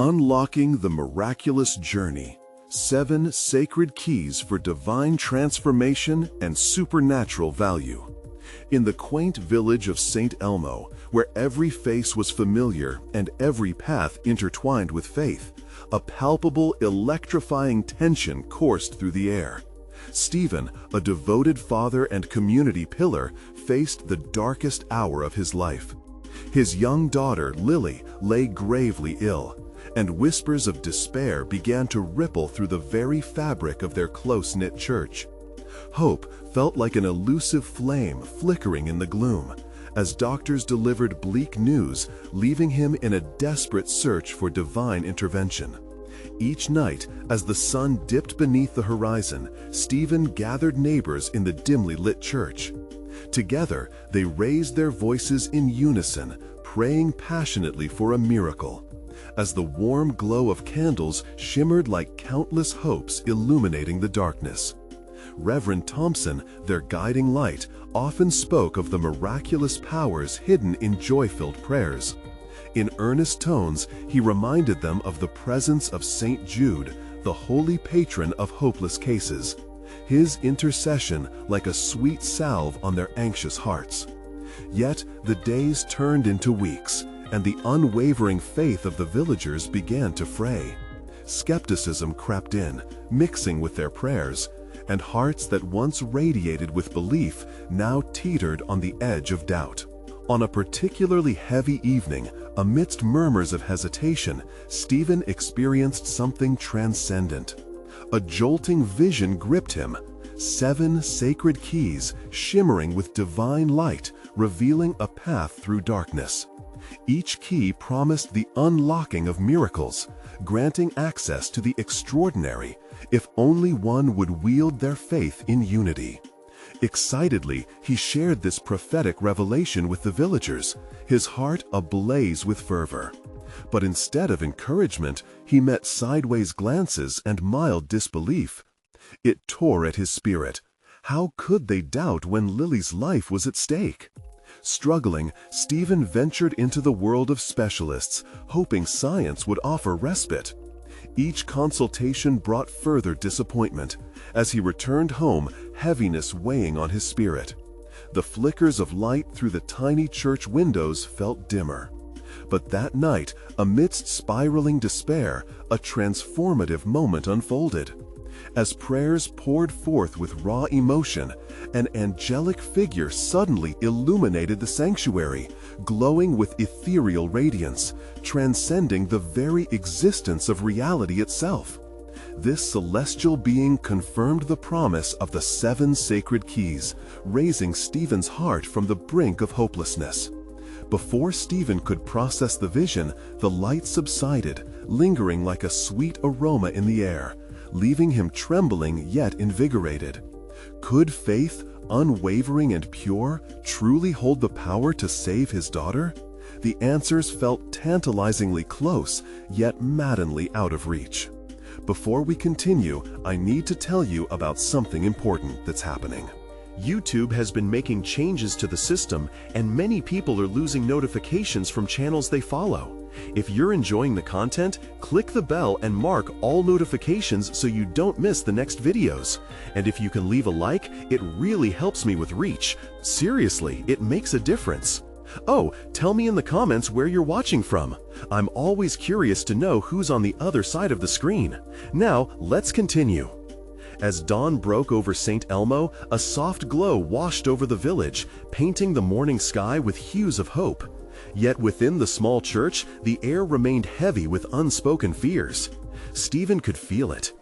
Unlocking the Miraculous Journey: 7 Sacred Keys for Divine Transformation and Supernatural Value. In the quaint village of St. Elmo, where every face was familiar and every path intertwined with faith, a palpable, electrifying tension coursed through the air. Stephen, a devoted father and community pillar, faced the darkest hour of his life. His young daughter, Lily, lay gravely ill, and whispers of despair began to ripple through the very fabric of their close-knit church. Hope felt like an elusive flame flickering in the gloom, as doctors delivered bleak news, leaving him in a desperate search for divine intervention. Each night, as the sun dipped beneath the horizon, Stephen gathered neighbors in the dimly lit church. Together, they raised their voices in unison, praying passionately for a miracle. As the warm glow of candles shimmered like countless hopes illuminating the darkness. Reverend Thompson, their guiding light, often spoke of the miraculous powers hidden in joy-filled prayers. In earnest tones, he reminded them of the presence of St. Jude, the holy patron of hopeless cases, his intercession like a sweet salve on their anxious hearts. Yet the days turned into weeks, and the unwavering faith of the villagers began to fray. Skepticism crept in, mixing with their prayers, and hearts that once radiated with belief now teetered on the edge of doubt. On a particularly heavy evening, amidst murmurs of hesitation, Stephen experienced something transcendent. A jolting vision gripped him. 7 sacred keys shimmering with divine light, revealing a path through darkness. Each key promised the unlocking of miracles, granting access to the extraordinary, if only one would wield their faith in unity. Excitedly, he shared this prophetic revelation with the villagers, his heart ablaze with fervor. But instead of encouragement, he met sideways glances and mild disbelief. It tore at his spirit. How could they doubt when Lily's life was at stake? Struggling, Stephen ventured into the world of specialists, hoping science would offer respite. Each consultation brought further disappointment. As he returned home, heaviness weighing on his spirit. The flickers of light through the tiny church windows felt dimmer. But that night, amidst spiraling despair, a transformative moment unfolded. As prayers poured forth with raw emotion, an angelic figure suddenly illuminated the sanctuary, glowing with ethereal radiance, transcending the very existence of reality itself. This celestial being confirmed the promise of the 7 sacred keys, raising Stephen's heart from the brink of hopelessness. Before Stephen could process the vision, the light subsided, lingering like a sweet aroma in the air, leaving him trembling yet invigorated. Could faith, unwavering and pure, truly hold the power to save his daughter? The answers felt tantalizingly close, yet maddeningly out of reach. Before we continue, I need to tell you about something important that's happening. YouTube has been making changes to the system, and many people are losing notifications from channels they follow. If you're enjoying the content, click the bell and mark all notifications so you don't miss the next videos. And if you can leave a like, it really helps me with reach. Seriously, it makes a difference. Oh, tell me in the comments where you're watching from. I'm always curious to know who's on the other side of the screen. Now, let's continue. As dawn broke over St. Elmo, a soft glow washed over the village, painting the morning sky with hues of hope. Yet within the small church, the air remained heavy with unspoken fears. Stephen could feel it.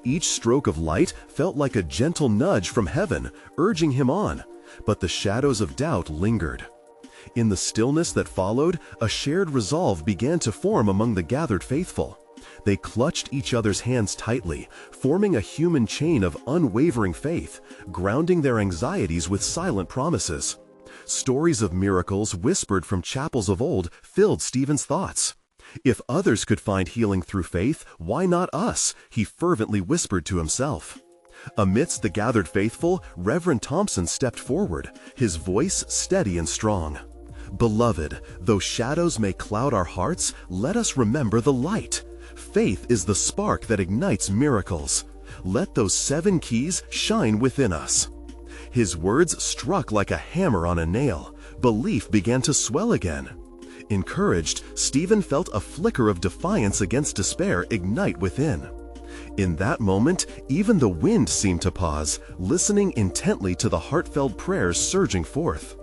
Each stroke of light felt like a gentle nudge from heaven, urging him on, but the shadows of doubt lingered. In the stillness that followed, a shared resolve began to form among the gathered faithful. They clutched each other's hands tightly, forming a human chain of unwavering faith, grounding their anxieties with silent promises. Stories of miracles whispered from chapels of old filled Stephen's thoughts. If others could find healing through faith, why not us? He fervently whispered to himself. Amidst the gathered faithful, Reverend Thompson stepped forward, his voice steady and strong. Beloved, though shadows may cloud our hearts, let us remember the light. faith is the spark that ignites miracles. Let those 7 keys shine within us." His words struck like a hammer on a nail. Belief began to swell again. Encouraged, Stephen felt a flicker of defiance against despair ignite within. In that moment, even the wind seemed to pause, listening intently to the heartfelt prayers surging forth.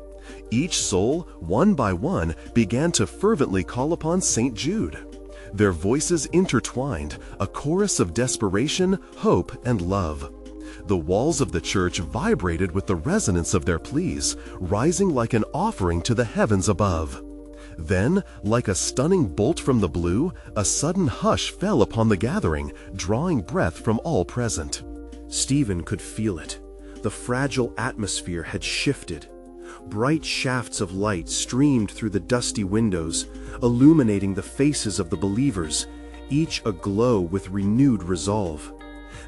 Each soul, one by one, began to fervently call upon St. Jude. Their voices intertwined, a chorus of desperation, hope, and love. The walls of the church vibrated with the resonance of their pleas, rising like an offering to the heavens above. Then, like a stunning bolt from the blue, a sudden hush fell upon the gathering, drawing breath from all present. Stephen could feel it. The fragile atmosphere had shifted. Bright shafts of light streamed through the dusty windows, illuminating the faces of the believers, each aglow with renewed resolve.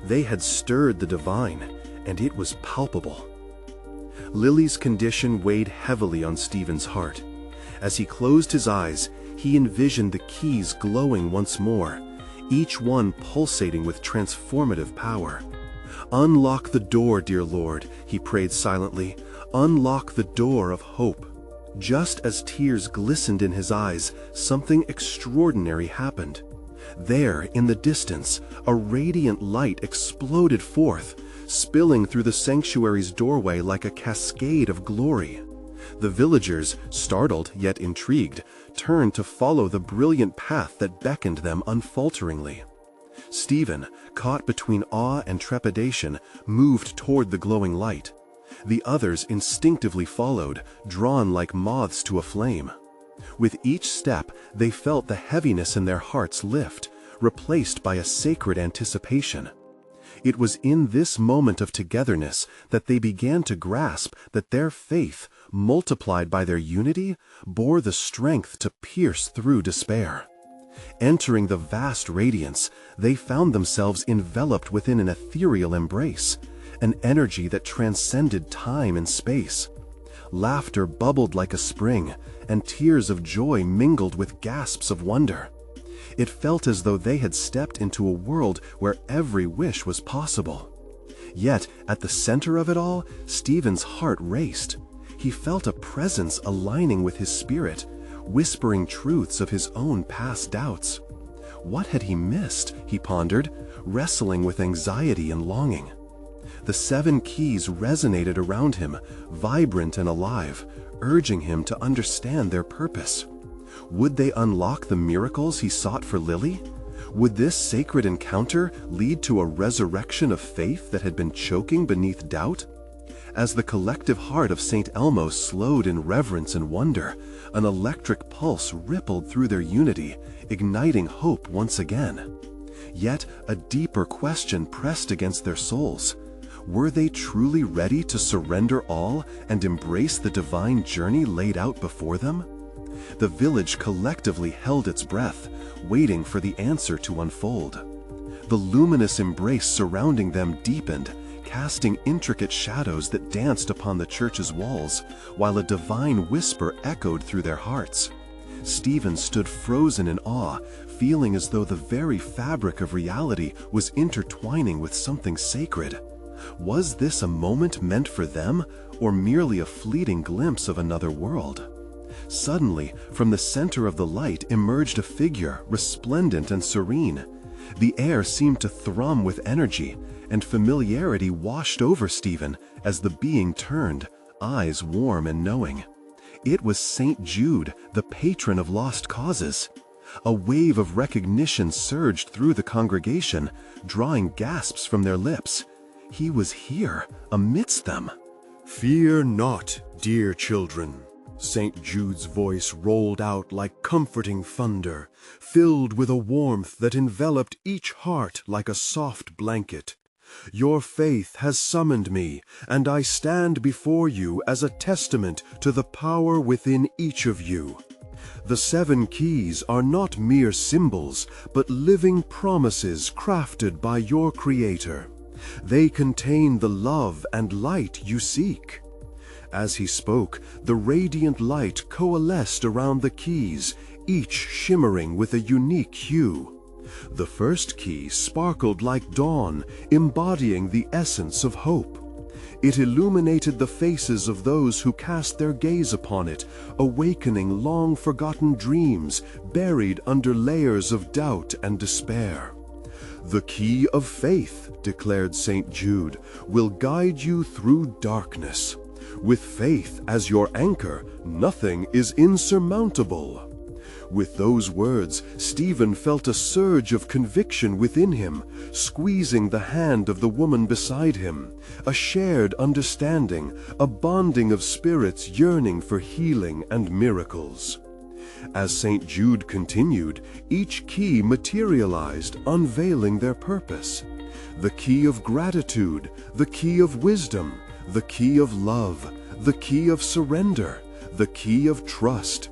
They had stirred the divine, and it was palpable. Lily's condition weighed heavily on Stephen's heart. As he closed his eyes, he envisioned the keys glowing once more, each one pulsating with transformative power. "Unlock the door, dear Lord," he prayed silently. "Unlock the door of hope." Just as tears glistened in his eyes, something extraordinary happened. There, in the distance, a radiant light exploded forth, spilling through the sanctuary's doorway like a cascade of glory. The villagers, startled yet intrigued, turned to follow the brilliant path that beckoned them unfalteringly. Stephen, caught between awe and trepidation, moved toward the glowing light. The others instinctively followed, drawn like moths to a flame. With each step, they felt the heaviness in their hearts lift, replaced by a sacred anticipation. It was in this moment of togetherness that they began to grasp that their faith, multiplied by their unity, bore the strength to pierce through despair. Entering the vast radiance, they found themselves enveloped within an ethereal embrace, an energy that transcended time and space. Laughter bubbled like a spring, and tears of joy mingled with gasps of wonder. It felt as though they had stepped into a world where every wish was possible. Yet, at the center of it all, Stephen's heart raced. He felt a presence aligning with his spirit, whispering truths of his own past doubts. What had he missed, he pondered, wrestling with anxiety and longing. The 7 keys resonated around him, vibrant and alive, urging him to understand their purpose. Would they unlock the miracles he sought for Lily? Would this sacred encounter lead to a resurrection of faith that had been choking beneath doubt? As the collective heart of St. Elmo slowed in reverence and wonder, an electric pulse rippled through their unity, igniting hope once again. Yet a deeper question pressed against their souls. Were they truly ready to surrender all and embrace the divine journey laid out before them? The village collectively held its breath, waiting for the answer to unfold. The luminous embrace surrounding them deepened, casting intricate shadows that danced upon the church's walls, while a divine whisper echoed through their hearts. Stephen stood frozen in awe, feeling as though the very fabric of reality was intertwining with something sacred. Was this a moment meant for them, or merely a fleeting glimpse of another world? Suddenly, from the center of the light emerged a figure, resplendent and serene. The air seemed to thrum with energy, and familiarity washed over Stephen as the being turned, eyes warm and knowing. It was St. Jude, the patron of lost causes. A wave of recognition surged through the congregation, drawing gasps from their lips. He was here, amidst them. "Fear not, dear children." St. Jude's voice rolled out like comforting thunder, filled with a warmth that enveloped each heart like a soft blanket. "Your faith has summoned me, and I stand before you as a testament to the power within each of you. The 7 keys are not mere symbols, but living promises crafted by your Creator. They contain the love and light you seek." As he spoke, the radiant light coalesced around the keys, each shimmering with a unique hue. The first key sparkled like dawn, embodying the essence of hope. It illuminated the faces of those who cast their gaze upon it, awakening long-forgotten dreams buried under layers of doubt and despair. "The key of faith," declared St. Jude, "will guide you through darkness. With faith as your anchor, nothing is insurmountable." With those words, Stephen felt a surge of conviction within him, squeezing the hand of the woman beside him, a shared understanding, a bonding of spirits yearning for healing and miracles. As St. Jude continued, each key materialized, unveiling their purpose. The key of gratitude, the key of wisdom, the key of love, the key of surrender, the key of trust,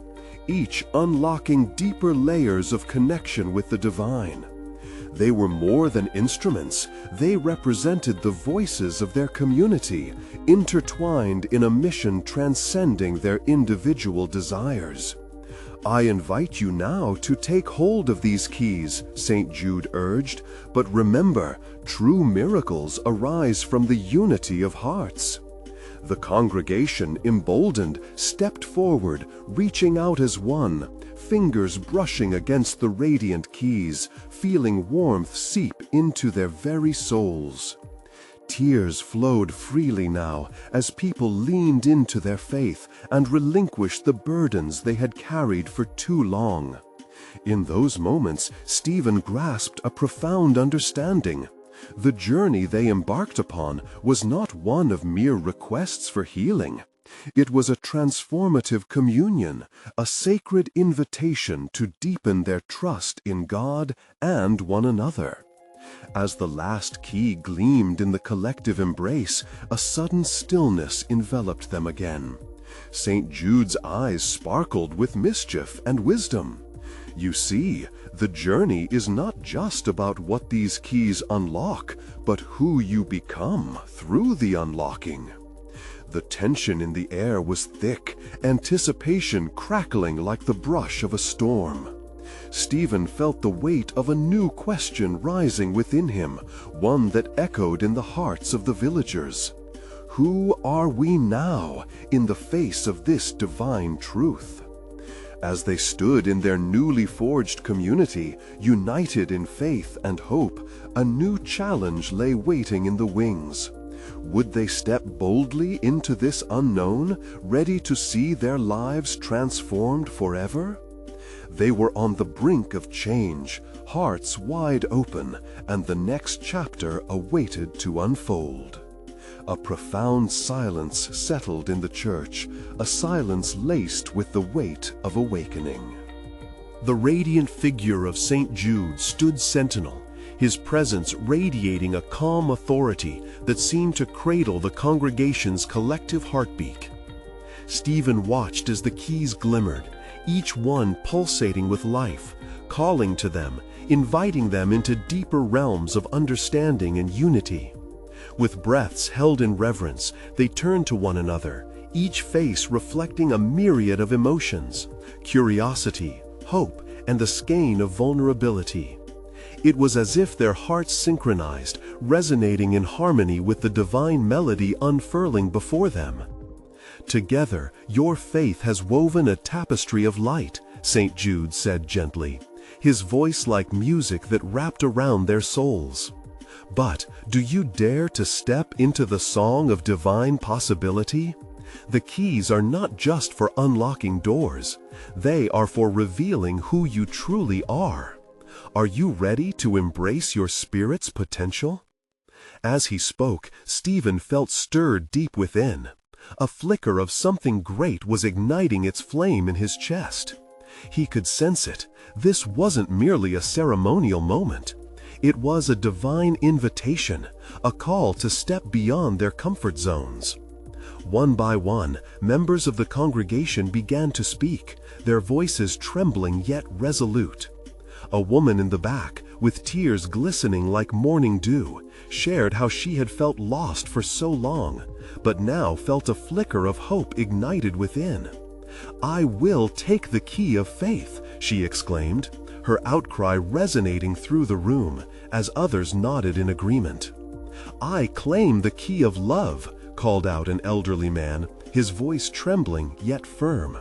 each unlocking deeper layers of connection with the divine. They were more than instruments, they represented the voices of their community, intertwined in a mission transcending their individual desires. "I invite you now to take hold of these keys," St. Jude urged, "but remember, true miracles arise from the unity of hearts." The congregation, emboldened, stepped forward, reaching out as one, fingers brushing against the radiant keys, feeling warmth seep into their very souls. Tears flowed freely now as people leaned into their faith and relinquished the burdens they had carried for too long. In those moments, Stephen grasped a profound understanding. The journey they embarked upon was not one of mere requests for healing. It was a transformative communion, a sacred invitation to deepen their trust in God and one another. As the last key gleamed in the collective embrace, a sudden stillness enveloped them again. St. Jude's eyes sparkled with mischief and wisdom. "You see, the journey is not just about what these keys unlock, but who you become through the unlocking." The tension in the air was thick, anticipation crackling like the brush of a storm. Stephen felt the weight of a new question rising within him, one that echoed in the hearts of the villagers. Who are we now in the face of this divine truth? As they stood in their newly forged community, united in faith and hope, a new challenge lay waiting in the wings. Would they step boldly into this unknown, ready to see their lives transformed forever? They were on the brink of change, hearts wide open, and the next chapter awaited to unfold. A profound silence settled in the church, a silence laced with the weight of awakening. The radiant figure of St. Jude stood sentinel, his presence radiating a calm authority that seemed to cradle the congregation's collective heartbeat. Stephen watched as the keys glimmered, each one pulsating with life, calling to them, inviting them into deeper realms of understanding and unity. With breaths held in reverence, they turned to one another, each face reflecting a myriad of emotions: curiosity, hope, and the skein of vulnerability. It was as if their hearts synchronized, resonating in harmony with the divine melody unfurling before them. "Together, your faith has woven a tapestry of light," St. Jude said gently, his voice like music that wrapped around their souls. "But do you dare to step into the song of divine possibility? The keys are not just for unlocking doors. They are for revealing who you truly are. Are you ready to embrace your spirit's potential?" As he spoke, Stephen felt stirred deep within. A flicker of something great was igniting its flame in his chest. He could sense it. This wasn't merely a ceremonial moment. It was a divine invitation, a call to step beyond their comfort zones. One by one, members of the congregation began to speak, their voices trembling yet resolute. A woman in the back, with tears glistening like morning dew, shared how she had felt lost for so long, but now felt a flicker of hope ignited within. "I will take the key of faith," she exclaimed, her outcry resonating through the room as others nodded in agreement. "I claim the key of love," called out an elderly man, his voice trembling yet firm.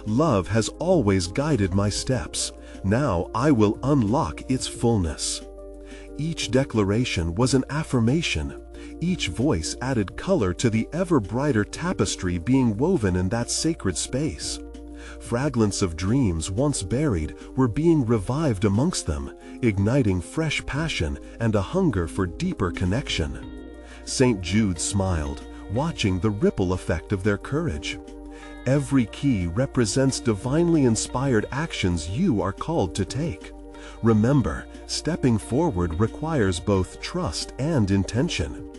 "Love has always guided my steps. Now I will unlock its fullness." Each declaration was an affirmation. Each voice added color to the ever-brighter tapestry being woven in that sacred space. Fragments of dreams once buried were being revived amongst them, igniting fresh passion and a hunger for deeper connection. St. Jude smiled, watching the ripple effect of their courage. Every key represents divinely inspired actions you are called to take. Remember, stepping forward requires both trust and intention.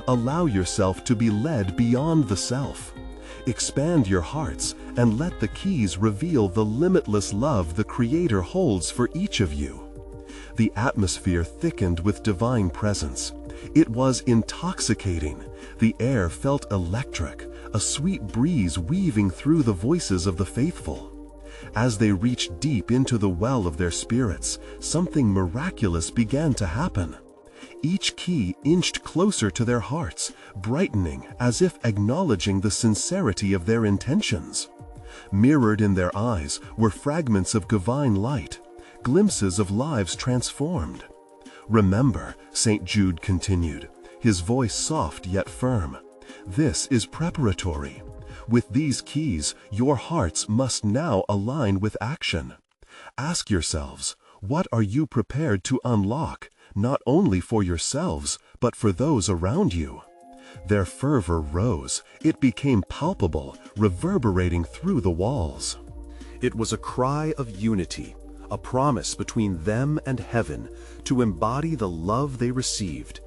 Allow yourself to be led beyond the self. Expand your hearts and let the keys reveal the limitless love the Creator holds for each of you. The atmosphere thickened with divine presence. It was intoxicating. The air felt electric, a sweet breeze weaving through the voices of the faithful. As they reached deep into the well of their spirits, something miraculous began to happen. Each key inched closer to their hearts, brightening as if acknowledging the sincerity of their intentions. Mirrored in their eyes were fragments of divine light, glimpses of lives transformed. "Remember," St. Jude continued, his voice soft yet firm, "this is preparatory. With these keys, your hearts must now align with action. Ask yourselves, what are you prepared to unlock, not only for yourselves, but for those around you?" Their fervor rose. It became palpable, reverberating through the walls. It was a cry of unity, a promise between them and heaven to embody the love they received.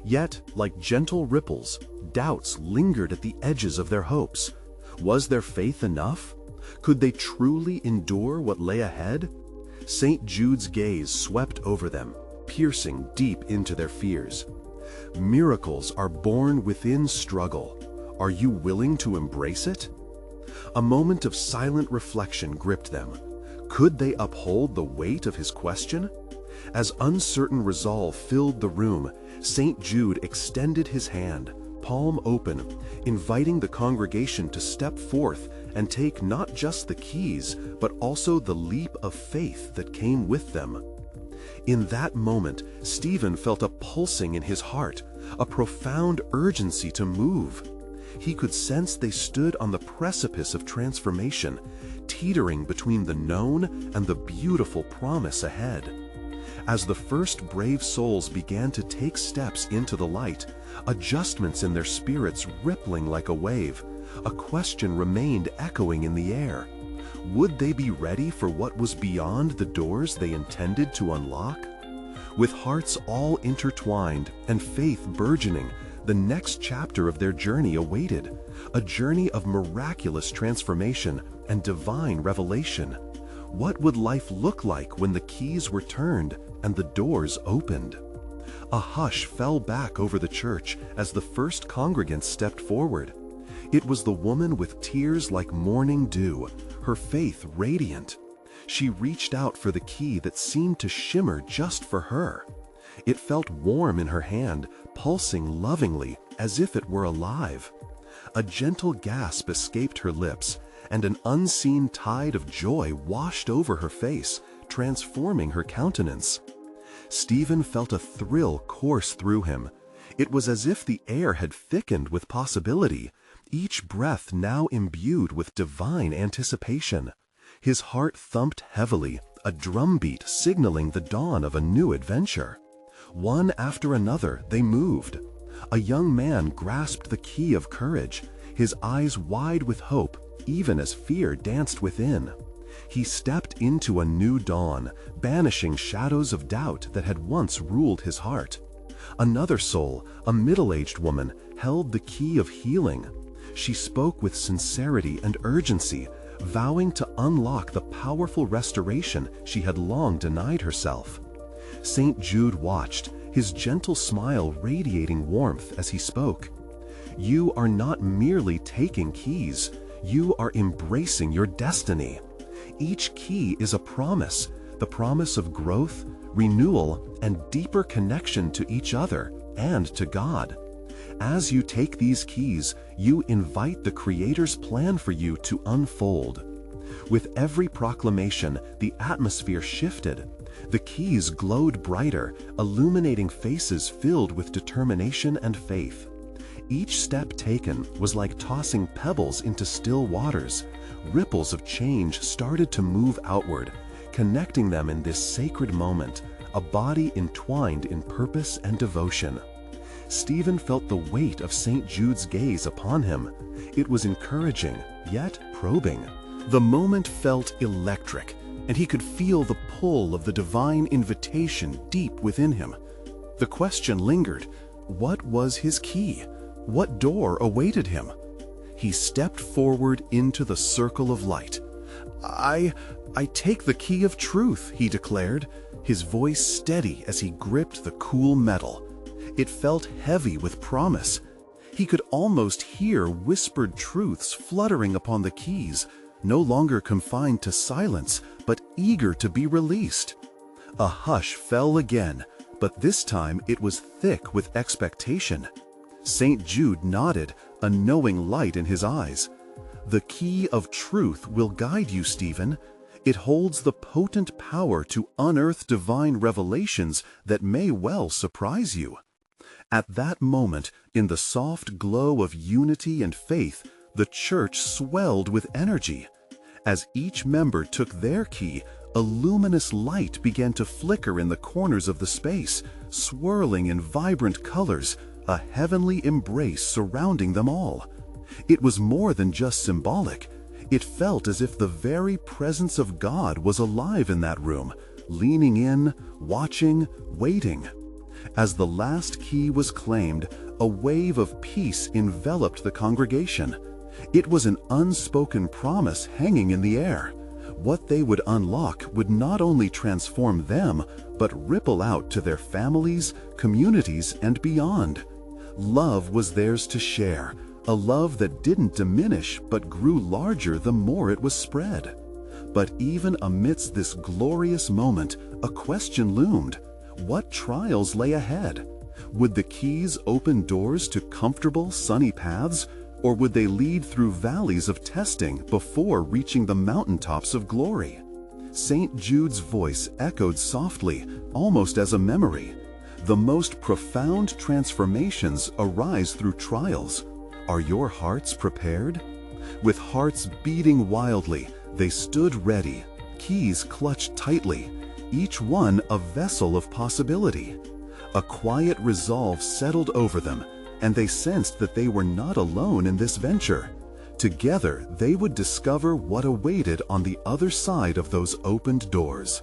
Yet, like gentle ripples, doubts lingered at the edges of their hopes. Was their faith enough? Could they truly endure what lay ahead? St. Jude's gaze swept over them, piercing deep into their fears. Miracles are born within struggle. Are you willing to embrace it? A moment of silent reflection gripped them. Could they uphold the weight of his question? As uncertain resolve filled the room, St. Jude extended his hand, palm open, inviting the congregation to step forth and take not just the keys, but also the leap of faith that came with them. In that moment, Stephen felt a pulsing in his heart, a profound urgency to move. He could sense they stood on the precipice of transformation, teetering between the known and the beautiful promise ahead. As the first brave souls began to take steps into the light, adjustments in their spirits rippling like a wave, a question remained echoing in the air. Would they be ready for what was beyond the doors they intended to unlock? With hearts all intertwined and faith burgeoning, the next chapter of their journey awaited, a journey of miraculous transformation and divine revelation. What would life look like when the keys were turned and the doors opened? A hush fell back over the church as the first congregants stepped forward. It was the woman with tears like morning dew, her faith radiant. She reached out for the key that seemed to shimmer just for her. It felt warm in her hand, pulsing lovingly as if it were alive. A gentle gasp escaped her lips, and an unseen tide of joy washed over her face, transforming her countenance. Stephen felt a thrill course through him. It was as if the air had thickened with possibility, each breath now imbued with divine anticipation. His heart thumped heavily, a drumbeat signaling the dawn of a new adventure. One after another, they moved. A young man grasped the key of courage, his eyes wide with hope, even as fear danced within. He stepped into a new dawn, banishing shadows of doubt that had once ruled his heart. Another soul, a middle-aged woman, held the key of healing. She spoke with sincerity and urgency, vowing to unlock the powerful restoration she had long denied herself. St. Jude watched, his gentle smile radiating warmth as he spoke. You are not merely taking keys, you are embracing your destiny. Each key is a promise, the promise of growth, renewal, and deeper connection to each other and to God. As you take these keys, you invite the Creator's plan for you to unfold. With every proclamation, the atmosphere shifted. The keys glowed brighter, illuminating faces filled with determination and faith. Each step taken was like tossing pebbles into still waters. Ripples of change started to move outward, connecting them in this sacred moment, a body entwined in purpose and devotion. Stephen felt the weight of St. Jude's gaze upon him. It was encouraging, yet probing. The moment felt electric, and he could feel the pull of the divine invitation deep within him. The question lingered: what was his key? What door awaited him? He stepped forward into the circle of light. I take the key of truth," he declared, his voice steady as he gripped the cool metal. It felt heavy with promise. He could almost hear whispered truths fluttering upon the keys, no longer confined to silence, but eager to be released. A hush fell again, but this time it was thick with expectation. St. Jude nodded, a knowing light in his eyes. "The key of truth will guide you, Stephen. It holds the potent power to unearth divine revelations that may well surprise you." At that moment, in the soft glow of unity and faith, the church swelled with energy. As each member took their key, a luminous light began to flicker in the corners of the space, swirling in vibrant colors, a heavenly embrace surrounding them all. It was more than just symbolic. It felt as if the very presence of God was alive in that room, leaning in, watching, waiting. As the last key was claimed, a wave of peace enveloped the congregation. It was an unspoken promise hanging in the air. What they would unlock would not only transform them, but ripple out to their families, communities, and beyond. Love was theirs to share, a love that didn't diminish but grew larger the more it was spread. But even amidst this glorious moment, a question loomed. What trials lay ahead? Would the keys open doors to comfortable, sunny paths, or would they lead through valleys of testing before reaching the mountaintops of glory? St. Jude's voice echoed softly, almost as a memory. The most profound transformations arise through trials. Are your hearts prepared? With hearts beating wildly, they stood ready, keys clutched tightly, each one a vessel of possibility. A quiet resolve settled over them, and they sensed that they were not alone in this venture. Together, they would discover what awaited on the other side of those opened doors.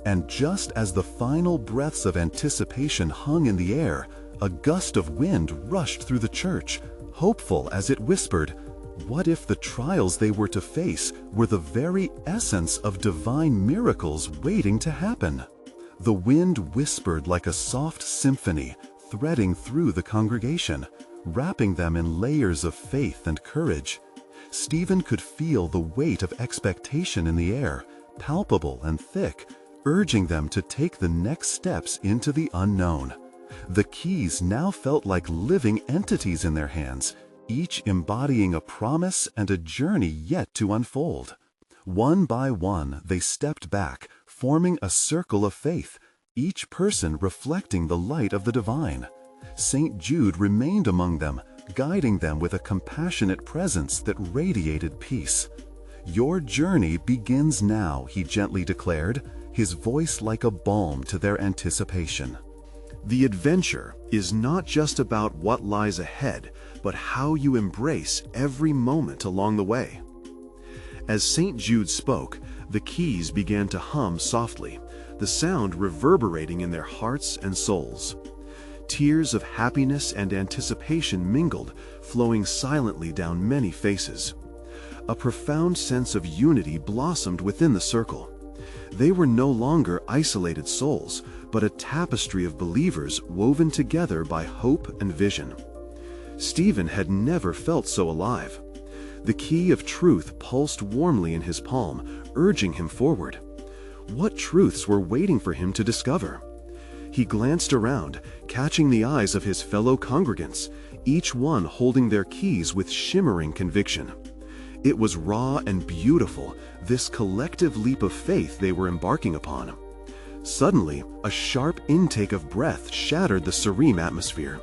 And just as the final breaths of anticipation hung in the air, a gust of wind rushed through the church, hopeful as it whispered, what if the trials they were to face were the very essence of divine miracles waiting to happen? The wind whispered like a soft symphony, threading through the congregation, wrapping them in layers of faith and courage. Stephen could feel the weight of expectation in the air, palpable and thick, urging them to take the next steps into the unknown. The keys now felt like living entities in their hands, each embodying a promise and a journey yet to unfold. One by one, they stepped back, forming a circle of faith, each person reflecting the light of the divine. St. Jude remained among them, guiding them with a compassionate presence that radiated peace. "Your journey begins now," he gently declared, his voice like a balm to their anticipation. The adventure is not just about what lies ahead, but how you embrace every moment along the way. As St. Jude spoke, the keys began to hum softly, the sound reverberating in their hearts and souls. Tears of happiness and anticipation mingled, flowing silently down many faces. A profound sense of unity blossomed within the circle. They were no longer isolated souls, but a tapestry of believers woven together by hope and vision. Stephen had never felt so alive. The key of truth pulsed warmly in his palm, urging him forward. What truths were waiting for him to discover? He glanced around, catching the eyes of his fellow congregants, each one holding their keys with shimmering conviction. It was raw and beautiful, this collective leap of faith they were embarking upon. Suddenly, a sharp intake of breath shattered the serene atmosphere.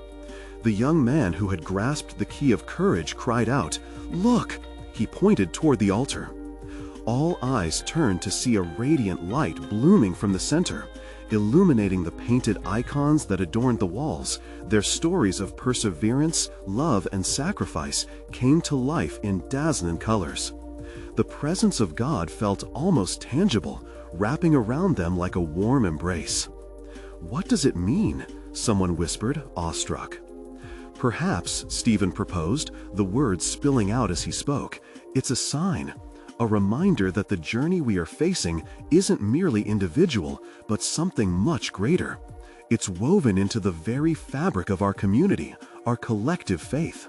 The young man who had grasped the key of courage cried out, "Look!" He pointed toward the altar. All eyes turned to see a radiant light blooming from the center, illuminating the painted icons that adorned the walls. Their stories of perseverance, love, and sacrifice came to life in dazzling colors. The presence of God felt almost tangible, wrapping around them like a warm embrace. "What does it mean?" someone whispered, awestruck. "Perhaps," Stephen proposed, the words spilling out as he spoke, "it's a sign. A reminder that the journey we are facing isn't merely individual, but something much greater. It's woven into the very fabric of our community, our collective faith."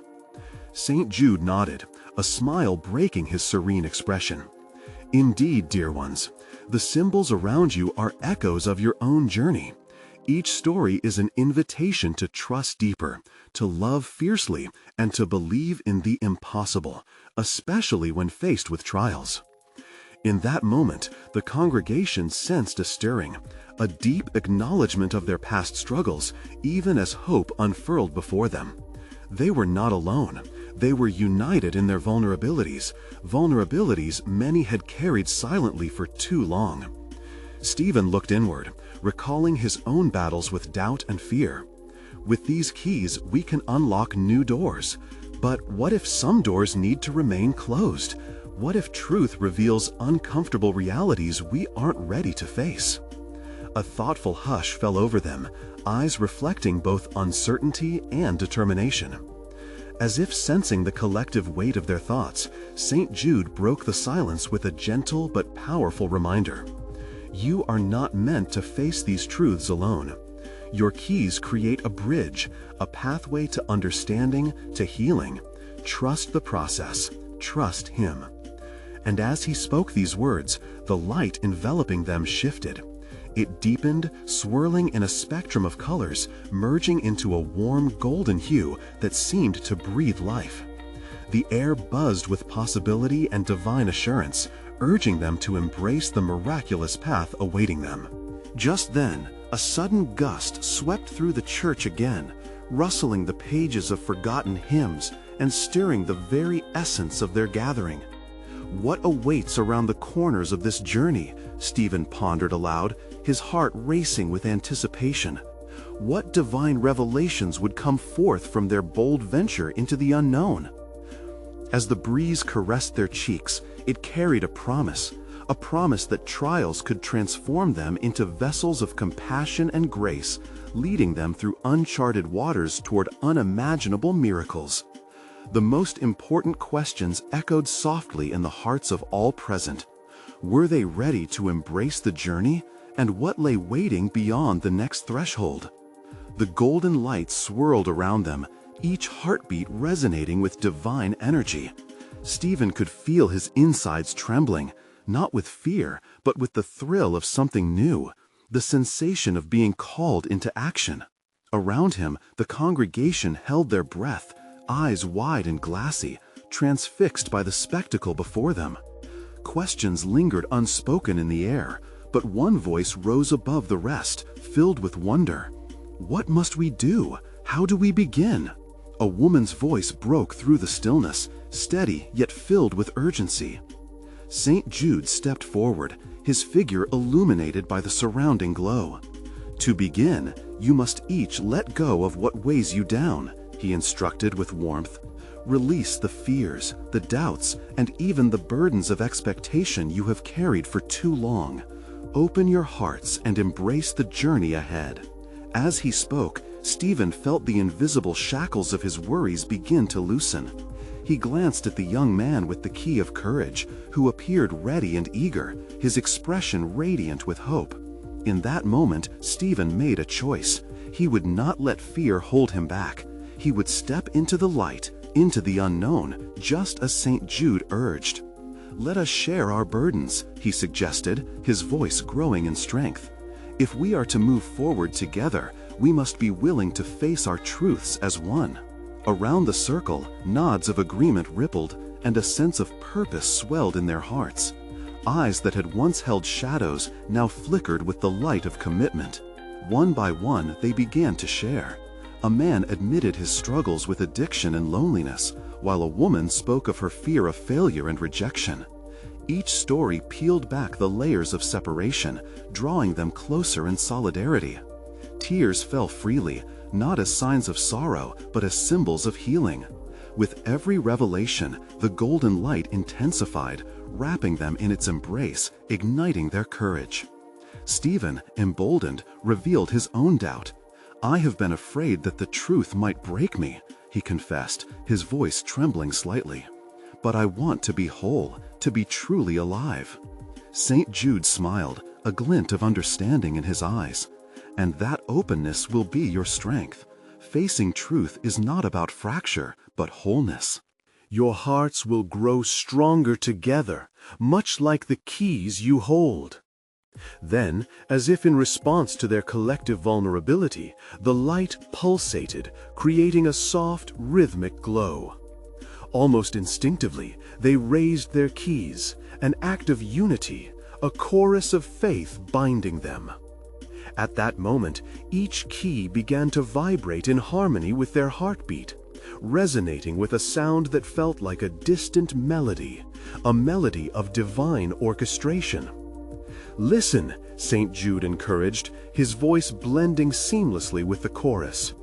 St. Jude nodded, a smile breaking his serene expression. "Indeed, dear ones, the symbols around you are echoes of your own journey. Each story is an invitation to trust deeper, to love fiercely, and to believe in the impossible, especially when faced with trials." In that moment, the congregation sensed a stirring, a deep acknowledgement of their past struggles, even as hope unfurled before them. They were not alone. They were united in their vulnerabilities, vulnerabilities many had carried silently for too long. Stephen looked inward, recalling his own battles with doubt and fear. With these keys, we can unlock new doors. But what if some doors need to remain closed? What if truth reveals uncomfortable realities we aren't ready to face? A thoughtful hush fell over them, eyes reflecting both uncertainty and determination. As if sensing the collective weight of their thoughts, St. Jude broke the silence with a gentle but powerful reminder. You are not meant to face these truths alone. Your keys create a bridge, a pathway to understanding, to healing. Trust the process. Trust Him. And as he spoke these words, the light enveloping them shifted. It deepened, swirling in a spectrum of colors, merging into a warm golden hue that seemed to breathe life. The air buzzed with possibility and divine assurance, urging them to embrace the miraculous path awaiting them. Just then, a sudden gust swept through the church again, rustling the pages of forgotten hymns and stirring the very essence of their gathering. What awaits around the corners of this journey? Stephen pondered aloud, his heart racing with anticipation. What divine revelations would come forth from their bold venture into the unknown? As the breeze caressed their cheeks, it carried a promise that trials could transform them into vessels of compassion and grace, leading them through uncharted waters toward unimaginable miracles. The most important questions echoed softly in the hearts of all present. Were they ready to embrace the journey? And what lay waiting beyond the next threshold? The golden light swirled around them, each heartbeat resonating with divine energy. Stephen could feel his insides trembling, not with fear, but with the thrill of something new, the sensation of being called into action. Around him, the congregation held their breath, eyes wide and glassy, transfixed by the spectacle before them. Questions lingered unspoken in the air, but one voice rose above the rest, filled with wonder. What must we do? How do we begin? A woman's voice broke through the stillness, steady yet filled with urgency. St. Jude stepped forward, his figure illuminated by the surrounding glow. To begin, you must each let go of what weighs you down, he instructed with warmth. Release the fears, the doubts, and even the burdens of expectation you have carried for too long. Open your hearts and embrace the journey ahead. As he spoke, Stephen felt the invisible shackles of his worries begin to loosen. He glanced at the young man with the key of courage, who appeared ready and eager, his expression radiant with hope. In that moment, Stephen made a choice. He would not let fear hold him back. He would step into the light, into the unknown, just as St. Jude urged. Let us share our burdens, he suggested, his voice growing in strength. If we are to move forward together, we must be willing to face our truths as one. Around the circle, nods of agreement rippled, and a sense of purpose swelled in their hearts. Eyes that had once held shadows now flickered with the light of commitment. One by one, they began to share. A man admitted his struggles with addiction and loneliness, while a woman spoke of her fear of failure and rejection. Each story peeled back the layers of separation, drawing them closer in solidarity. Tears fell freely, not as signs of sorrow, but as symbols of healing. With every revelation, the golden light intensified, wrapping them in its embrace, igniting their courage. Stephen, emboldened, revealed his own doubt. "I have been afraid that the truth might break me," he confessed, his voice trembling slightly. "But I want to be whole, to be truly alive." St. Jude smiled, a glint of understanding in his eyes. "And that openness will be your strength. Facing truth is not about fracture, but wholeness." Your hearts will grow stronger together, much like the keys you hold. Then, as if in response to their collective vulnerability, the light pulsated, creating a soft, rhythmic glow. Almost instinctively, they raised their keys, an act of unity, a chorus of faith binding them. At that moment, each key began to vibrate in harmony with their heartbeat, resonating with a sound that felt like a distant melody, a melody of divine orchestration. "Listen," St. Jude encouraged, his voice blending seamlessly with the chorus.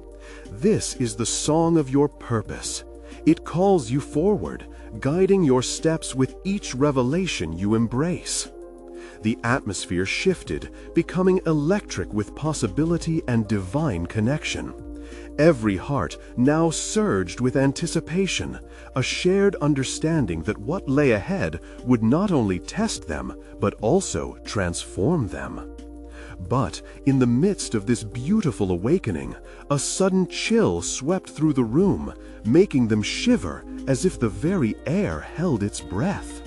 "This is the song of your purpose. It calls you forward, guiding your steps with each revelation you embrace." The atmosphere shifted, becoming electric with possibility and divine connection. Every heart now surged with anticipation, a shared understanding that what lay ahead would not only test them, but also transform them. But in the midst of this beautiful awakening, a sudden chill swept through the room, making them shiver as if the very air held its breath.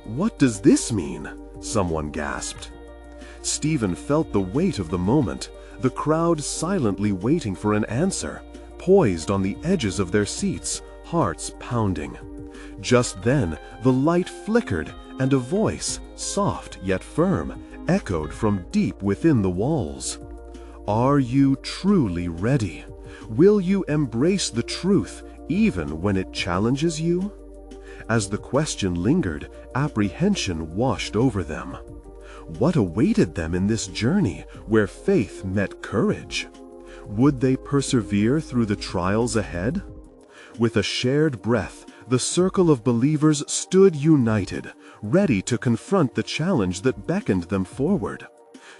"What does this mean?" someone gasped. Stephen felt the weight of the moment, the crowd silently waiting for an answer, poised on the edges of their seats, hearts pounding. Just then, the light flickered, and a voice, soft yet firm, echoed from deep within the walls. "Are you truly ready? Will you embrace the truth, even when it challenges you?" As the question lingered, apprehension washed over them. What awaited them in this journey where faith met courage? Would they persevere through the trials ahead? With a shared breath, the circle of believers stood united, ready to confront the challenge that beckoned them forward.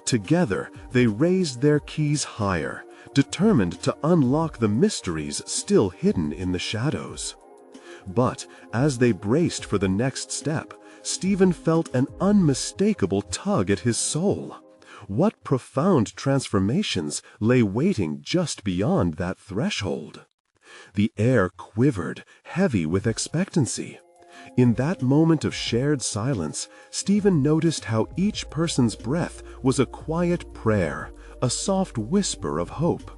Together, they raised their keys higher, determined to unlock the mysteries still hidden in the shadows. But as they braced for the next step, Stephen felt an unmistakable tug at his soul. What profound transformations lay waiting just beyond that threshold? The air quivered, heavy with expectancy. In that moment of shared silence, Stephen noticed how each person's breath was a quiet prayer, a soft whisper of hope.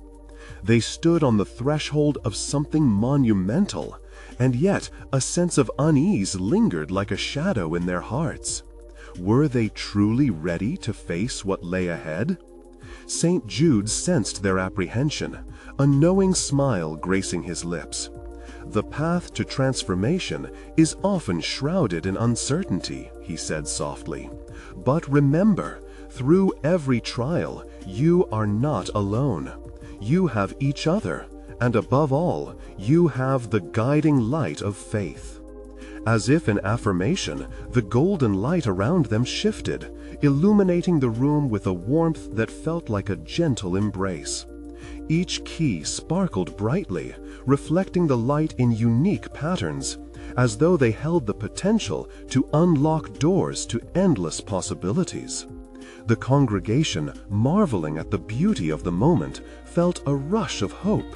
They stood on the threshold of something monumental, and yet a sense of unease lingered like a shadow in their hearts. Were they truly ready to face what lay ahead? St. Jude sensed their apprehension, a knowing smile gracing his lips. "The path to transformation is often shrouded in uncertainty," he said softly. "But remember, through every trial, you are not alone. You have each other, and above all, you have the guiding light of faith." As if in affirmation, the golden light around them shifted, illuminating the room with a warmth that felt like a gentle embrace. Each key sparkled brightly, reflecting the light in unique patterns, as though they held the potential to unlock doors to endless possibilities. The congregation, marveling at the beauty of the moment, felt a rush of hope.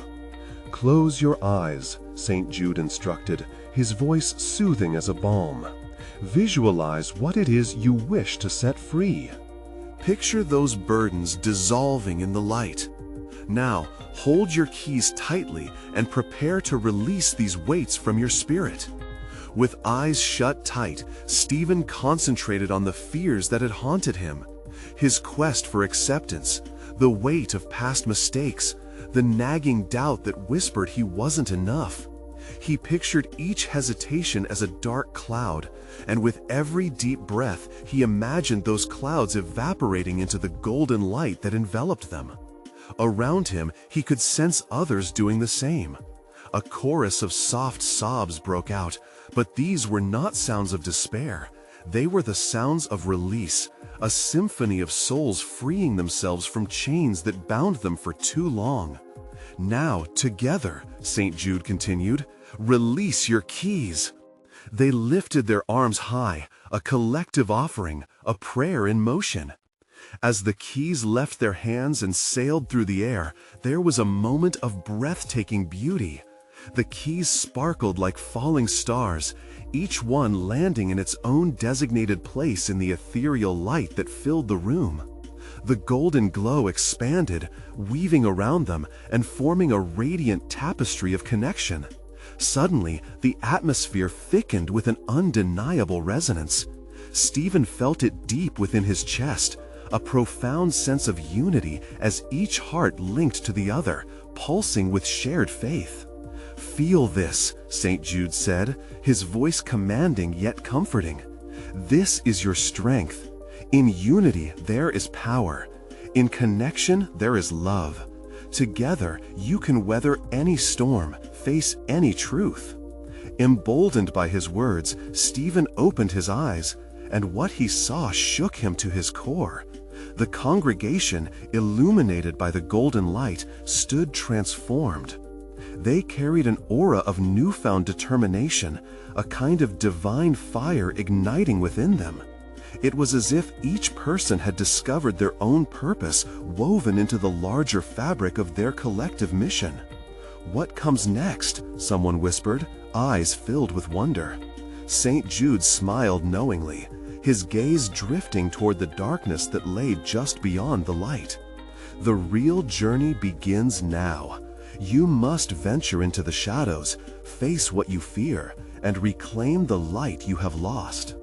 "Close your eyes," St. Jude instructed, his voice soothing as a balm. Visualize what it is you wish to set free. Picture those burdens dissolving in the light. Now, hold your keys tightly and prepare to release these weights from your spirit. With eyes shut tight, Stephen concentrated on the fears that had haunted him. His quest for acceptance, the weight of past mistakes, the nagging doubt that whispered he wasn't enough. He pictured each hesitation as a dark cloud, and with every deep breath, he imagined those clouds evaporating into the golden light that enveloped them. Around him, he could sense others doing the same. A chorus of soft sobs broke out, but these were not sounds of despair. They were the sounds of release, a symphony of souls freeing themselves from chains that bound them for too long. Now, together, St. Jude continued, release your keys. They lifted their arms high, a collective offering, a prayer in motion. As the keys left their hands and sailed through the air, there was a moment of breathtaking beauty. The keys sparkled like falling stars, each one landing in its own designated place in the ethereal light that filled the room. The golden glow expanded, weaving around them and forming a radiant tapestry of connection. Suddenly, the atmosphere thickened with an undeniable resonance. Stephen felt it deep within his chest, a profound sense of unity as each heart linked to the other, pulsing with shared faith. "Feel this," St. Jude said, his voice commanding yet comforting. "This is your strength. In unity there is power. In connection there is love. Together you can weather any storm, face any truth." Emboldened by his words, Stephen opened his eyes, and what he saw shook him to his core. The congregation, illuminated by the golden light, stood transformed. They carried an aura of newfound determination, a kind of divine fire igniting within them. It was as if each person had discovered their own purpose woven into the larger fabric of their collective mission. "What comes next?" someone whispered, eyes filled with wonder. St. Jude smiled knowingly, his gaze drifting toward the darkness that lay just beyond the light. "The real journey begins now. You must venture into the shadows, face what you fear, and reclaim the light you have lost."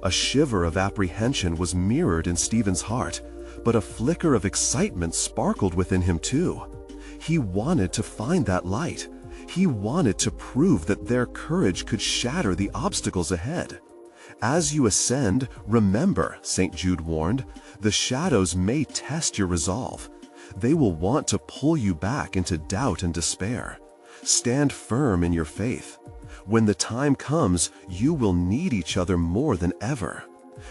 A shiver of apprehension was mirrored in Stephen's heart, but a flicker of excitement sparkled within him too. He wanted to find that light. He wanted to prove that their courage could shatter the obstacles ahead. "As you ascend, remember," St. Jude warned, "the shadows may test your resolve. They will want to pull you back into doubt and despair. Stand firm in your faith. When the time comes, you will need each other more than ever."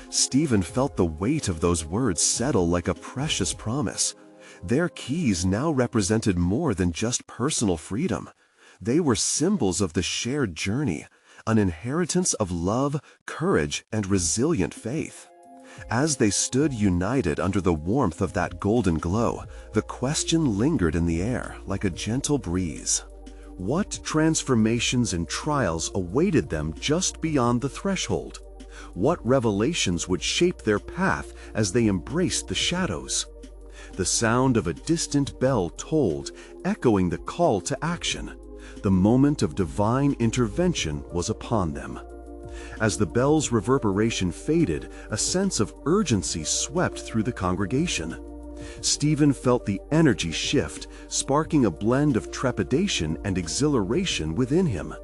Stephen felt the weight of those words settle like a precious promise. Their keys now represented more than just personal freedom. They were symbols of the shared journey, an inheritance of love, courage, and resilient faith. As they stood united under the warmth of that golden glow, the question lingered in the air like a gentle breeze. What transformations and trials awaited them just beyond the threshold? What revelations would shape their path as they embraced the shadows? The sound of a distant bell tolled, echoing the call to action. The moment of divine intervention was upon them. As the bell's reverberation faded, a sense of urgency swept through the congregation. Stephen felt the energy shift, sparking a blend of trepidation and exhilaration within him.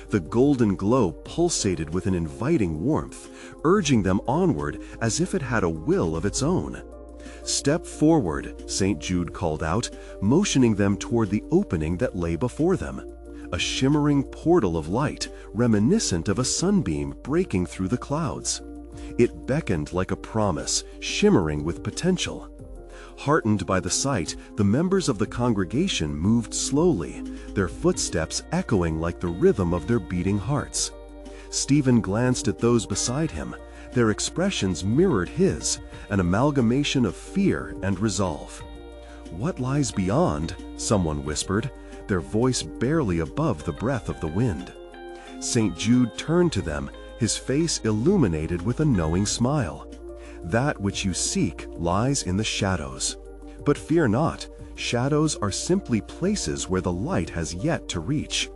The golden glow pulsated with an inviting warmth, urging them onward as if it had a will of its own. "Step forward," St. Jude called out, motioning them toward the opening that lay before them. A shimmering portal of light, reminiscent of a sunbeam breaking through the clouds. It beckoned like a promise, shimmering with potential. Heartened by the sight, the members of the congregation moved slowly, their footsteps echoing like the rhythm of their beating hearts. Stephen glanced at those beside him. Their expressions mirrored his, an amalgamation of fear and resolve. "What lies beyond?" someone whispered, their voice barely above the breath of the wind. St. Jude turned to them, his face illuminated with a knowing smile. "That which you seek lies in the shadows. But fear not, shadows are simply places where the light has yet to reach.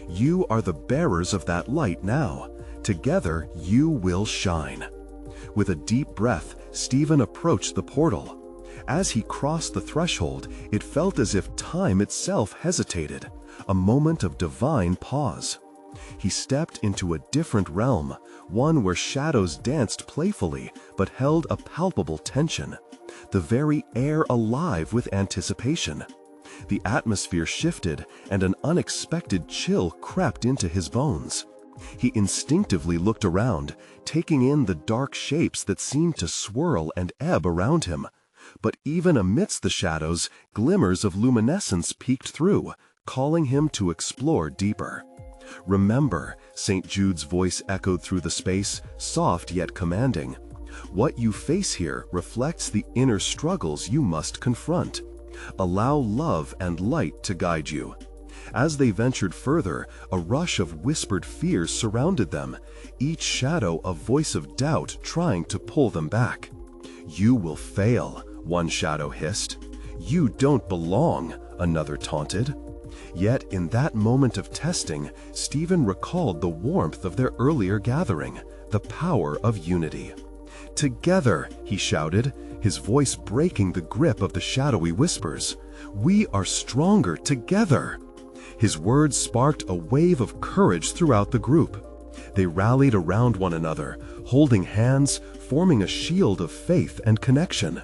You are the bearers of that light now. Together you will shine." With a deep breath, Stephen approached the portal. As he crossed the threshold, it felt as if time itself hesitated, a moment of divine pause. He stepped into a different realm, one where shadows danced playfully but held a palpable tension, the very air alive with anticipation. The atmosphere shifted, and an unexpected chill crept into his bones. He instinctively looked around, taking in the dark shapes that seemed to swirl and ebb around him. But even amidst the shadows, glimmers of luminescence peeked through, calling him to explore deeper. "Remember," St. Jude's voice echoed through the space, soft yet commanding. "What you face here reflects the inner struggles you must confront. Allow love and light to guide you." As they ventured further, a rush of whispered fears surrounded them, each shadow a voice of doubt trying to pull them back. "You will fail," one shadow hissed. "You don't belong," another taunted. Yet in that moment of testing, Stephen recalled the warmth of their earlier gathering, the power of unity. "Together," he shouted, his voice breaking the grip of the shadowy whispers. "We are stronger together." His words sparked a wave of courage throughout the group. They rallied around one another, holding hands, forming a shield of faith and connection.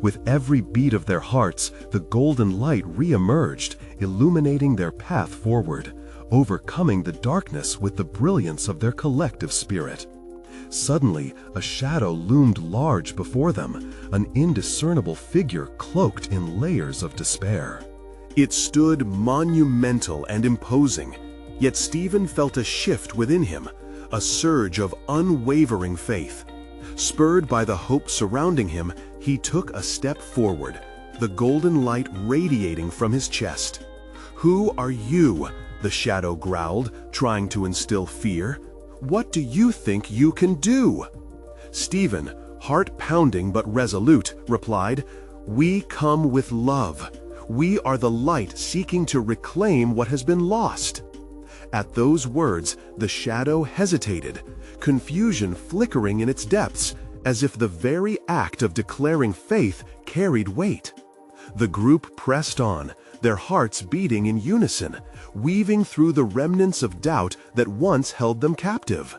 With every beat of their hearts, the golden light re-emerged, illuminating their path forward, overcoming the darkness with the brilliance of their collective spirit. Suddenly, a shadow loomed large before them, an indiscernible figure cloaked in layers of despair. It stood monumental and imposing, yet Stephen felt a shift within him, a surge of unwavering faith. Spurred by the hope surrounding him, he took a step forward, the golden light radiating from his chest. "Who are you?" the shadow growled, trying to instill fear. "What do you think you can do?" Stephen, heart pounding but resolute, replied, "We come with love. We are the light seeking to reclaim what has been lost." At those words, the shadow hesitated, confusion flickering in its depths, as if the very act of declaring faith carried weight. The group pressed on, their hearts beating in unison, weaving through the remnants of doubt that once held them captive.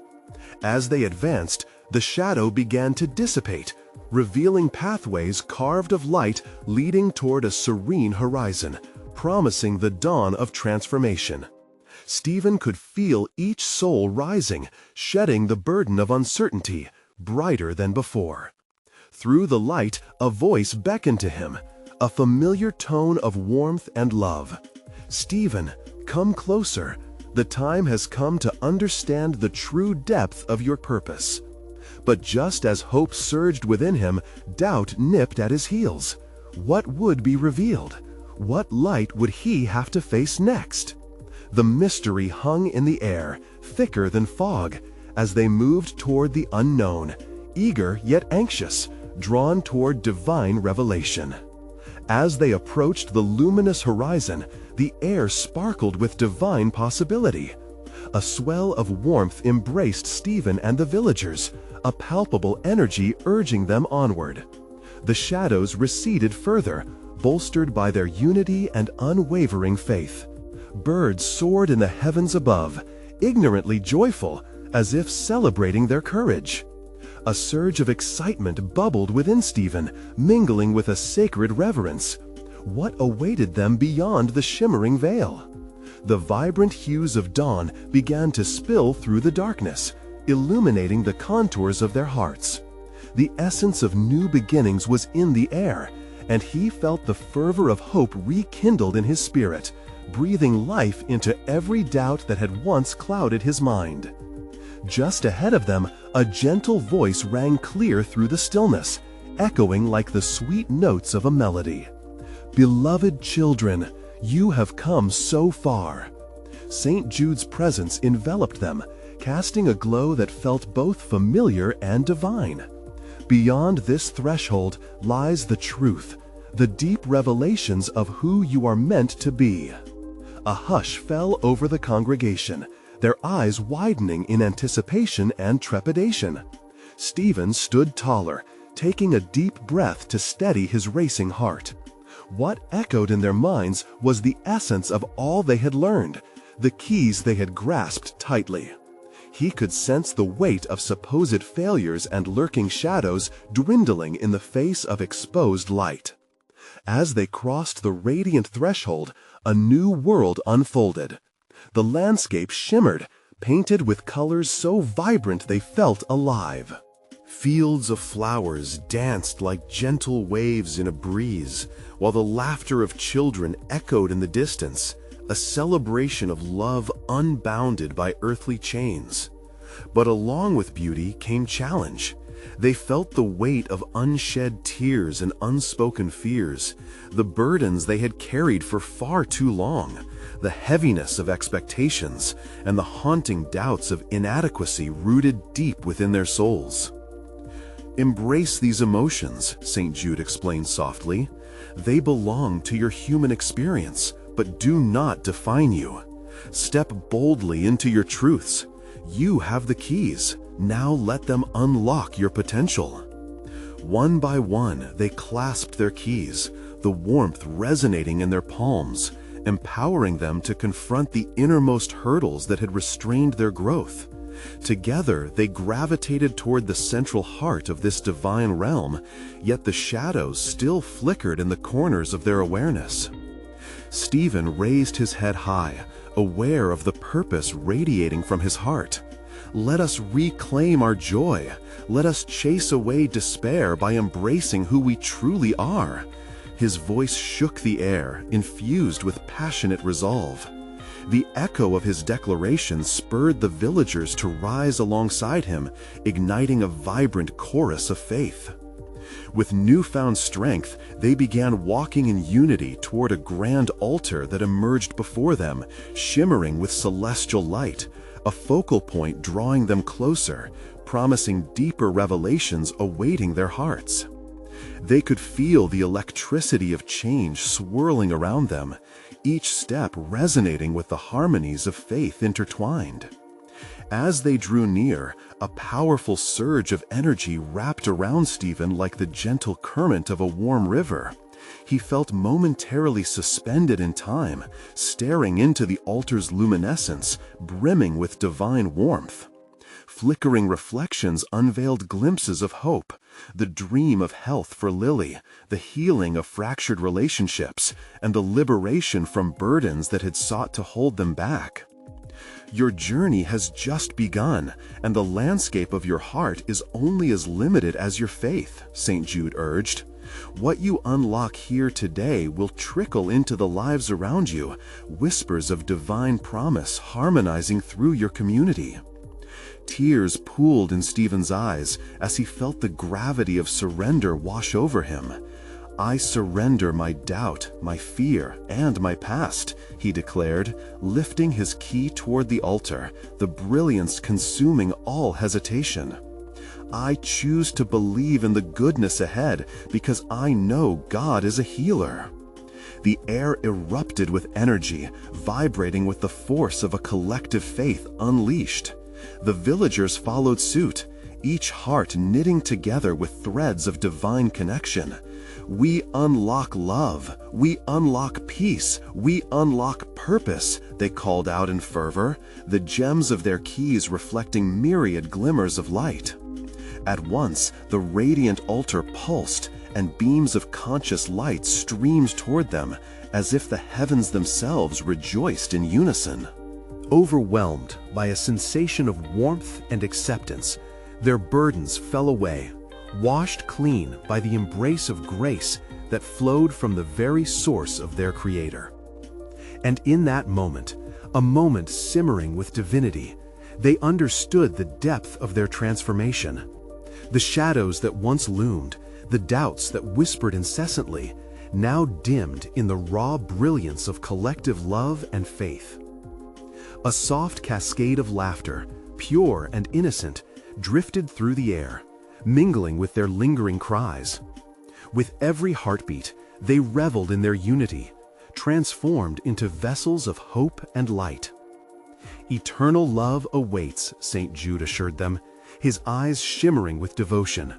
As they advanced, the shadow began to dissipate, revealing pathways carved of light leading toward a serene horizon, promising the dawn of transformation. Stephen could feel each soul rising, shedding the burden of uncertainty, brighter than before. Through the light, a voice beckoned to him, a familiar tone of warmth and love. "Stephen, come closer. The time has come to understand the true depth of your purpose." But just as hope surged within him, doubt nipped at his heels. What would be revealed? What light would he have to face next? The mystery hung in the air, thicker than fog, as they moved toward the unknown, eager yet anxious, drawn toward divine revelation. As they approached the luminous horizon, the air sparkled with divine possibility. A swell of warmth embraced Stephen and the villagers, a palpable energy urging them onward. The shadows receded further, bolstered by their unity and unwavering faith. Birds soared in the heavens above, ignorantly joyful, as if celebrating their courage. A surge of excitement bubbled within Stephen, mingling with a sacred reverence. What awaited them beyond the shimmering veil? The vibrant hues of dawn began to spill through the darkness, illuminating the contours of their hearts. The essence of new beginnings was in the air, and he felt the fervor of hope rekindled in his spirit, breathing life into every doubt that had once clouded his mind. Just ahead of them, a gentle voice rang clear through the stillness, echoing like the sweet notes of a melody. "Beloved children, you have come so far." St. Jude's presence enveloped them, casting a glow that felt both familiar and divine. Beyond this threshold lies the truth, the deep revelations of who you are meant to be. A hush fell over the congregation, their eyes widening in anticipation and trepidation. Stephen stood taller, taking a deep breath to steady his racing heart. What echoed in their minds was the essence of all they had learned, the keys they had grasped tightly. He could sense the weight of supposed failures and lurking shadows dwindling in the face of exposed light. As they crossed the radiant threshold, a new world unfolded. The landscape shimmered, painted with colors so vibrant they felt alive. Fields of flowers danced like gentle waves in a breeze, while the laughter of children echoed in the distance, a celebration of love unbounded by earthly chains. But along with beauty came challenge. They felt the weight of unshed tears and unspoken fears, the burdens they had carried for far too long, the heaviness of expectations, and the haunting doubts of inadequacy rooted deep within their souls. Embrace these emotions, St. Jude explained softly. They belong to your human experience, but do not define you. Step boldly into your truths. You have the keys. Now let them unlock your potential. One by one, they clasped their keys, the warmth resonating in their palms, empowering them to confront the innermost hurdles that had restrained their growth. Together, they gravitated toward the central heart of this divine realm, yet the shadows still flickered in the corners of their awareness. Stephen raised his head high, aware of the purpose radiating from his heart. Let us reclaim our joy. Let us chase away despair by embracing who we truly are. His voice shook the air, infused with passionate resolve. The echo of his declaration spurred the villagers to rise alongside him, igniting a vibrant chorus of faith. With newfound strength, they began walking in unity toward a grand altar that emerged before them, shimmering with celestial light, a focal point drawing them closer, promising deeper revelations awaiting their hearts. They could feel the electricity of change swirling around them, each step resonating with the harmonies of faith intertwined. As they drew near, a powerful surge of energy wrapped around Stephen like the gentle current of a warm river. He felt momentarily suspended in time, staring into the altar's luminescence, brimming with divine warmth. Flickering reflections unveiled glimpses of hope, the dream of health for Lily, the healing of fractured relationships, and the liberation from burdens that had sought to hold them back. Your journey has just begun, and the landscape of your heart is only as limited as your faith, St. Jude urged. What you unlock here today will trickle into the lives around you, whispers of divine promise harmonizing through your community. Tears pooled in Stephen's eyes as he felt the gravity of surrender wash over him. I surrender my doubt, my fear, and my past, he declared, lifting his key toward the altar, the brilliance consuming all hesitation. I choose to believe in the goodness ahead because I know God is a healer. The air erupted with energy, vibrating with the force of a collective faith unleashed. The villagers followed suit, each heart knitting together with threads of divine connection. We unlock love, we unlock peace, we unlock purpose, they called out in fervor, the gems of their keys reflecting myriad glimmers of light. At once, the radiant altar pulsed, and beams of conscious light streamed toward them, as if the heavens themselves rejoiced in unison. Overwhelmed by a sensation of warmth and acceptance, their burdens fell away, washed clean by the embrace of grace that flowed from the very source of their Creator. And in that moment, a moment simmering with divinity, they understood the depth of their transformation. The shadows that once loomed, the doubts that whispered incessantly, now dimmed in the raw brilliance of collective love and faith. A soft cascade of laughter, pure and innocent, drifted through the air, mingling with their lingering cries. With every heartbeat, they reveled in their unity, transformed into vessels of hope and light. Eternal love awaits, St. Jude assured them, his eyes shimmering with devotion.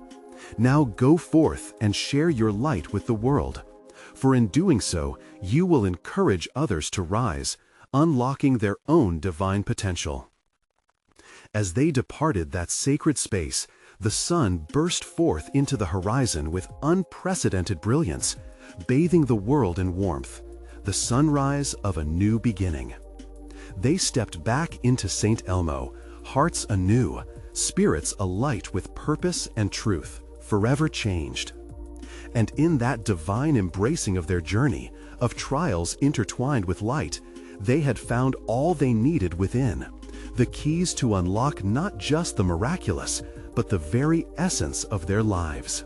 Now go forth and share your light with the world, for in doing so, you will encourage others to rise, unlocking their own divine potential. As they departed that sacred space, the sun burst forth into the horizon with unprecedented brilliance, bathing the world in warmth, the sunrise of a new beginning. They stepped back into St. Elmo, hearts anew, spirits alight with purpose and truth, forever changed. And in that divine embracing of their journey, of trials intertwined with light, they had found all they needed within, the keys to unlock not just the miraculous, but the very essence of their lives.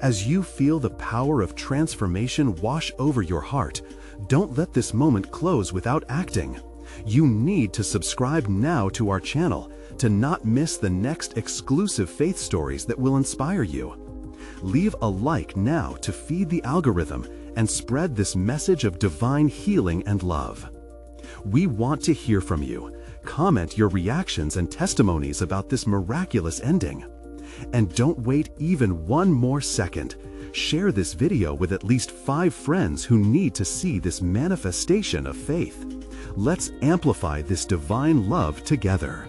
As you feel the power of transformation wash over your heart, don't let this moment close without acting. You need to subscribe now to our channel to not miss the next exclusive faith stories that will inspire you. Leave a like now to feed the algorithm and spread this message of divine healing and love. We want to hear from you. Comment your reactions and testimonies about this miraculous ending. And don't wait even one more second. Share this video with at least 5 friends who need to see this manifestation of faith. Let's amplify this divine love together.